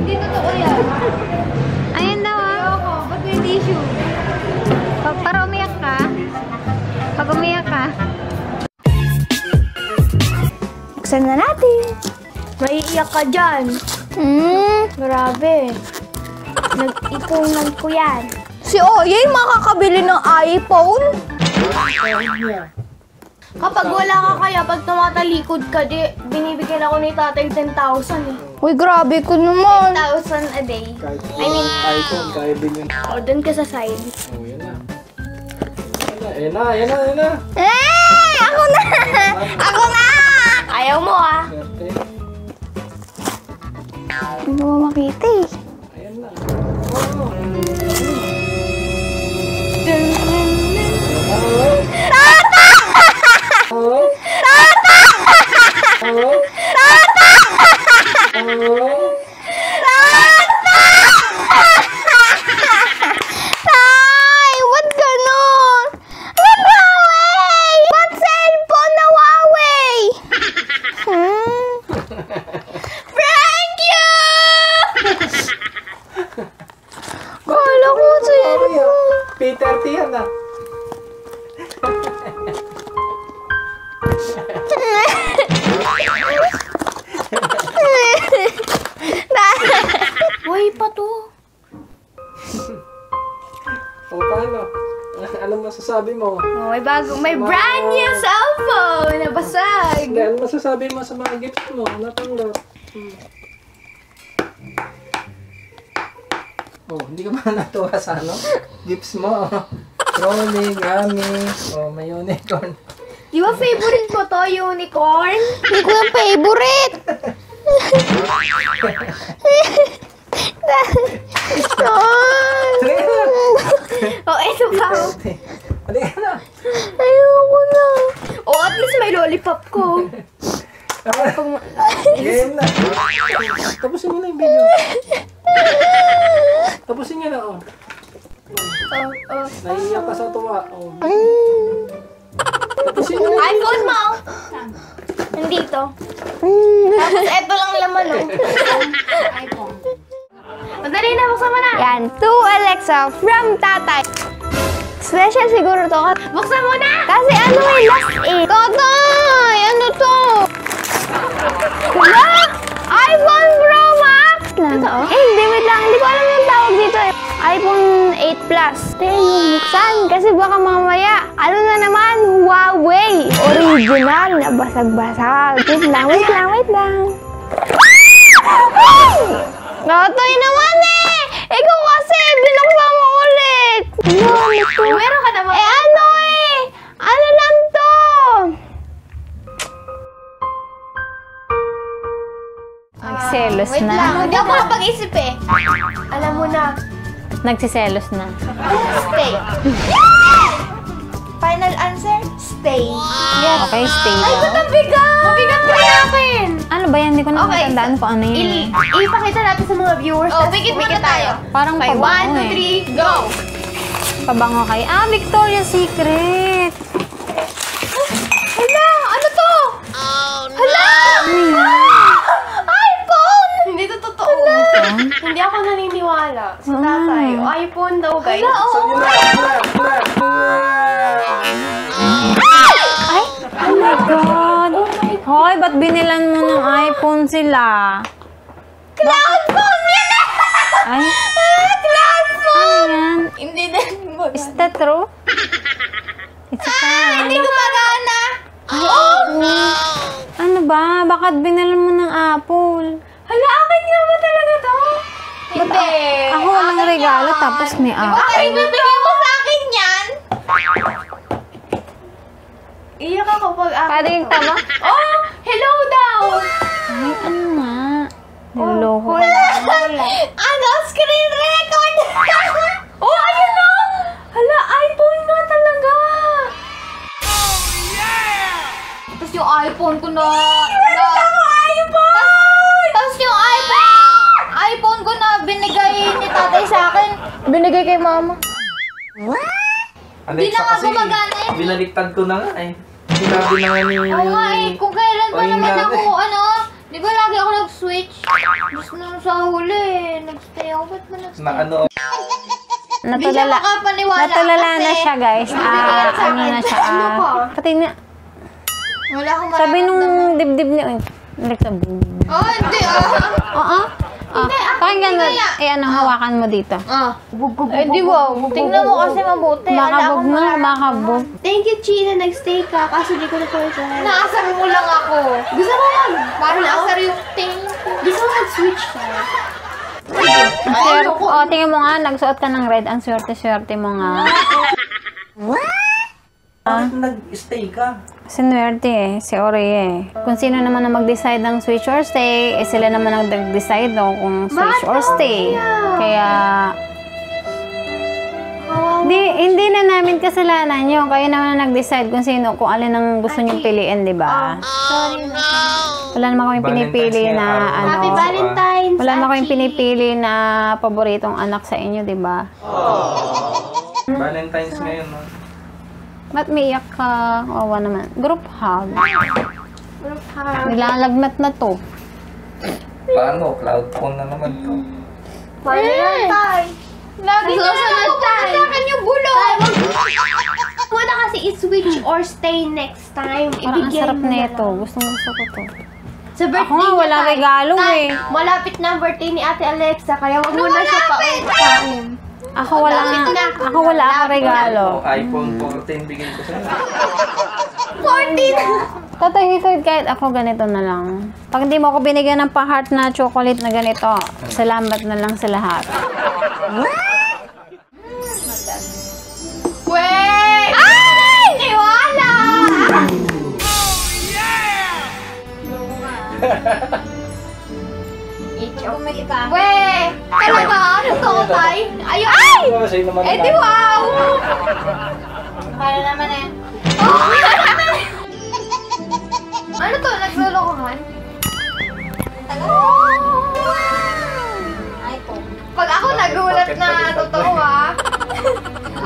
Hindi totoo yan. Ayan daw ah. Ayoko. Ba't may tissue? Para umiyak ka. Pag umiyak ka. Buksan na natin. Maiiyak ka dyan. Grabe. Nag-ipunan ko yan. Si Oyay makakabili ng iPhone? Kapag wala ka kaya, pag tumatalikod ka, di, binibigyan ako ni tatay 10,000 eh. Uy, grabe ko naman. 10,000 a day. I mean, iPhone, kaya din yun. o, doon ka sa side. Oh, yan na. Ayan na, ayan na, ayan na. Ako na! Ako na! Ayaw mo ah. Swerte. Hindi mo makita eh. Ayan na. Oh. Oh. Oh. Tay! Ba't ganon? Nawaway! Ba't cellphone nawaway? Prank you! Kala ko cellphone. P30 yan na. Buhay pa to. O, paano? Anong masasabi mo? Oh, may brand new cellphone na basag. Hindi, ano masasabi mo sa mga gifts mo? Natanggap. Oh, hindi ka ba natuwa sa ano? Gifts mo. Trolley, gummy, oh, may unicorn. Di ba favorite mo to, unicorn? Hindi ko yung favorite. Oh, eto pa. Halika na. Ayoko na. Oh, at least may lollipop ko. Game na. Tapusin nyo na yung video. Tapusin nyo na, oh. Oh. Naiiyak ka sa tuwa, oh. Tapusin nyo na. iPhone mo. Nandito. Tapos eto lang laman, oh. iPhone. Madali na, buksan mo na. Yan, to Alexa from tatay. Special siguro to. Buksan mo na. Kasi ano eh, last eh. Tatay! Ano to? Wala! iPhone Pro Max! Totoo? Hindi, wait lang. Hindi ko alam yung tawag dito eh. iPhone 8 Plus. Tayo yung buksan. Kasi baka mamaya, ano na naman, Huawei. Original na basag-basag. Wait lang, wait lang, wait lang. Tatay naman eh! Ikaw kasi, binuksan mo ulit. Meron ka naman. Eh ano eh? Ano lang to? Nagselos Wait na. lang, hindi ako makapag-isip eh. Alam mo na. Nagsiselos na. Stay. Final answer, stay. Yes. Okay, stay Ay, ba't daw. ang bigat? Mabigat pa natin. Ano ba yan? Hindi ko na Okay, matandaan kung ano yun. Ipakita natin sa mga viewers. Oh, pikit muna tayo. Parang Okay, pabango 1, 2, eh. 3, go! Pabango kay... Victoria's Secret! Hala, ano to? Hala! iPhone! Hindi to totoo. Hindi ako naniniwala. Si tatay. O, iPhone daw, guys. Hala, Saan yun na? Ay! Oh my God! Hoy, ba't binilan mo ng iPhone sila? Cloud phone yan! Ay, Cloud phone! ano yan? Hindi din. Is that true? It's a Hindi gumagana. Ano ba? Bakit binilan mo ng Apple? Hala, akin nga ba talaga to? Hindi. Ako walang regalo tapos may Apple. Bakit ibibigay mo sa akin yan? Iyak ako pag akin. Parang yung tama? Oh! Hello daw! Ay, ano nga? Niloloko. Ano? Screen record! Oh, ayun na! Hala, iPhone nga talaga! Oh, yeah! Tapos yung iPhone ko na... Tapos yung iPhone ko na binigay ni tatay sa akin. Binigay kay mama. Di na nga gumagana eh. Binaliktad ko na nga eh. Sinabi na nga ni... Oo nga eh, kung kailan pa O, yun naman nga ako, eh. Di ba lagi ako nag-switch? Gusto nung sa huli, nag-stay ako. Ba't ba nag-stay? Na ano, Hindi siya makapaniwala Natulala kasi na siya, guys. Ano na siya, Ano pa? pati na, Wala akong sabi nung mararamdaman. dibdib niya, Alexa, boom. Oh, hindi Oo. Hindi, ako Pakinggan mo, hindi kaya. hawakan mo dito. Eh, di ba? Tingnan mo kasi mabuti. Makabog mo, makabog. Thank you, Chi, na nag-stay ka. Kaso di ko na pala ito. Naasar mo lang ako. Gusto mo mag... Parang naasar yung ting. Gusto mo mag-switch ka. Tingnan mo nga, nagsuot ka ng red. Ang swerte-swerte mo nga. bakit nag-stay ka? Sinuwerte si Ori Kung sino naman na mag-decide ng switch or stay, sila naman ang nag-decide kung switch or stay. Kaya, hindi na namin kasalanan yun. Kayo naman ang nag-decide kung sino, kung alin ang gusto nyong piliin, di ba? Sorry na. Wala naman kami pinipili na ano. Happy Valentine's, Wala naman kami Achi. pinipili na paboritong anak sa inyo, di ba? Valentine's ngayon, no? Ba't may iyak ka? Wawa naman. Group hug. Group hug. Nilalagnat na to. Paano? Cloud phone na naman to. Valentine. Lagi na lang sa akin yung bulok. Huwag na kasi i-switch or stay next time. Parang ang Ibigay sarap mo na nito. lang. Gustong gusto ko to. Sa birthday Ako nga, niya, walang Tay. regalo Tay, eh. malapit na ang birthday ni Ate Alexa, kaya wag mo na siya paulit. Ako wala akong regalo. O, iPhone 14 bigay ko sa'yo. 14! Tatahitod kahit ako ganito na lang. Pag hindi mo ako binigyan ng pa-heart na chocolate na ganito, salamat na lang sa lahat. Wait! Ay! Niwala! Weh! Talaga? Ano to, Tay? Ayun! Ay! Oh, sa'yo naman Eh, di naman. wow! Kaya naman eh. Oh! Ano to? Naglulukuhan? Pag ako nagulat na totoo ha.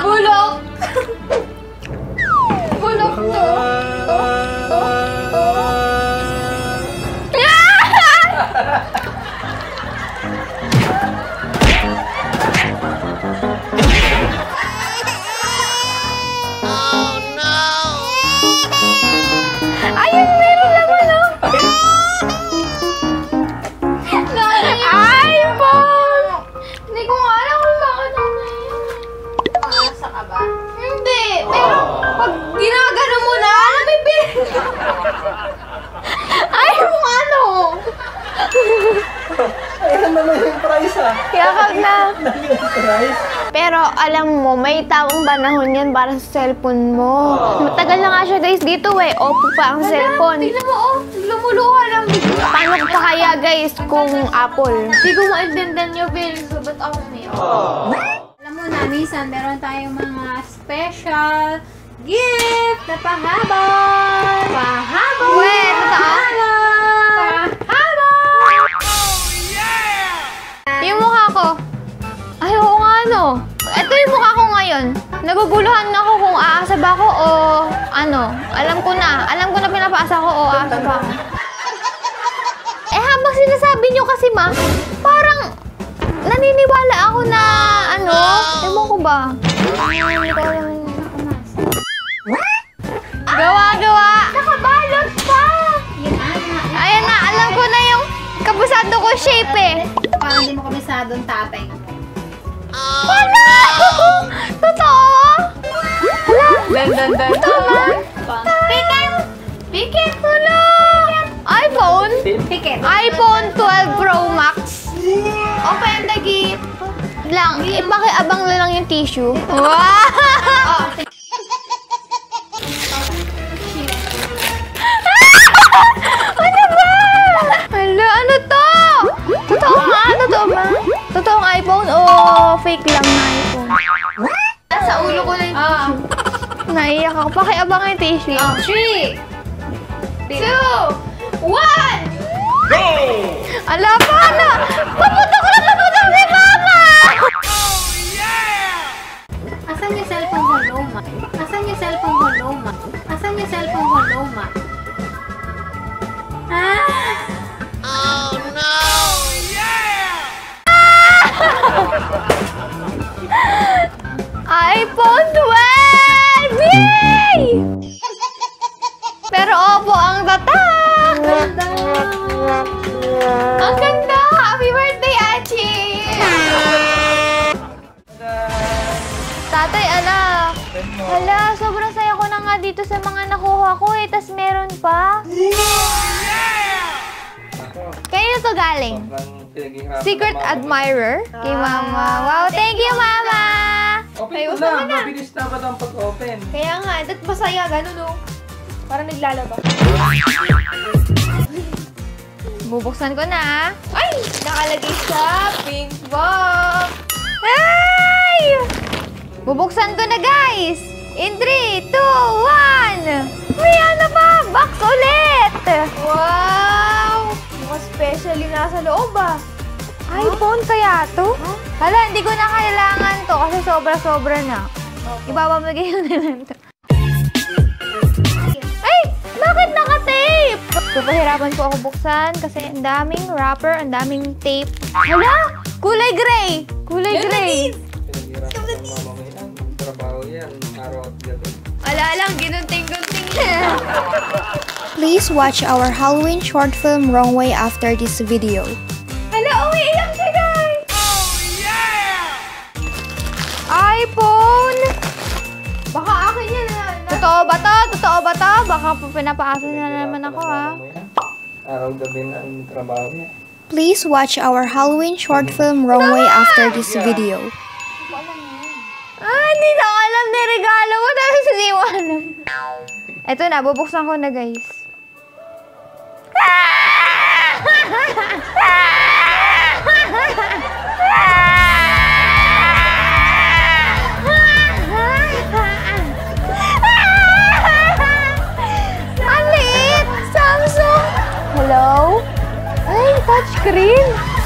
Bulok! Bulok to. Ayun, meron naman oh! iPhone! Hindi ko nga alam kung bakit ano yun. Nasa ka ba? Hindi. Pero pag ginagano mo na, alam mo yung ay, kung ano. Ayun naman yung price, ah. Yakag na! Yung price. Pero alam mo, may tamang panahon yan para sa cellphone mo. Matagal na nga siya guys dito eh. Oppo pa ang cellphone. Tignan mo, oh. Lumuluha lang bigla. Paano pa kaya guys kung Apple? Hindi ko maintindihan yung bill. So, ba't ako may Alam mo na, minsan meron tayong mga special gift na pahabol! Pahabol! Weh, totoo? Pahabol! Yung mukha ko. Ay, oo nga no. Ito yung mukha ko ngayon. Naguguluhan na ako kung aasa ba ako o ano. Alam ko na pinapaasa ko o aasa ba ako. Eh habang sinasabi nyo kasi ma, parang naniniwala ako na ano. Ewan ko ba? Hindi ko alam yung gawa-gawa. Nakabalot pa. Ayan na, alam ko na yung kabusado ko shape eh. Parang hindi mo komisadong tatay mo. Wala! Totoo? Wala! Tama? Piket! Wala! iPhone? Ticket. iPhone 12 Pro Max. Open the gift. Lang, ipakiabang na lang yung tissue. Wow! Ano ba? Hala, ano to? Totoo nga? Totoo ba? Totoong iPhone o fake lang na iPhone? Nasa ulo ko na yung Naiyak ako. Pakiabang yung tissue. 3, 2, 1! Ala pa na! Paputok na paputok si Mama! Asan yung cellphone mo, Loma? Asan yung cellphone mo, Loma? Asan yung cellphone mo, Loma? iPhone 12! Yay! Pero opo ang tatak! Ang ganda! Happy birthday, Achi! Tatay, anak. Hala, sobrang saya ko na nga dito sa mga nakuha ko eh. Tas meron pa. Kanino to galing? Secret admirer? Kay Mama. Wow, thank you, Mama! Open ko lang. Mabilis na ba ang pag-open? Kaya nga, dat masaya, gano'n no? Parang naglalaba. Bubuksan ko na. Ay! Nakalagay sa pink box! Ay! Bubuksan ko na, guys! In 3, 2, 1! May ano pa? Box ulit! Wow! Mga special yung nasa loob ah. iPhone kaya to? Hala, hindi ko na kailangan to kasi sobra-sobra na. Ibabamigay ko na lang to. Ay! Bakit naka-tape? Papahirapan po ako buksan kasi ang daming wrapper, ang daming tape. Hala! Kulay gray! Kulay gray! Pinaghirapan ng mama mo yan. Trabaho yan. Araw at gabi. Ala lang, ginunting-gunting. Please watch our Halloween short film Wrong Way after this video. Hala, umiiyak siya, guys! iPhone! Baka akin yan na. Totoo ba to? Totoo ba to? Baka pinapaasa na naman ako, ha? Araw gabi na ang trabaho niya. Please watch our Halloween short film Wrong Way after this video. Ah, hindi na ako alam na regalo mo. Tapos hindi mo alam. Eto na, bubuksan ko na, guys. Ang liit! Samsung! Hello? Ay, touchscreen!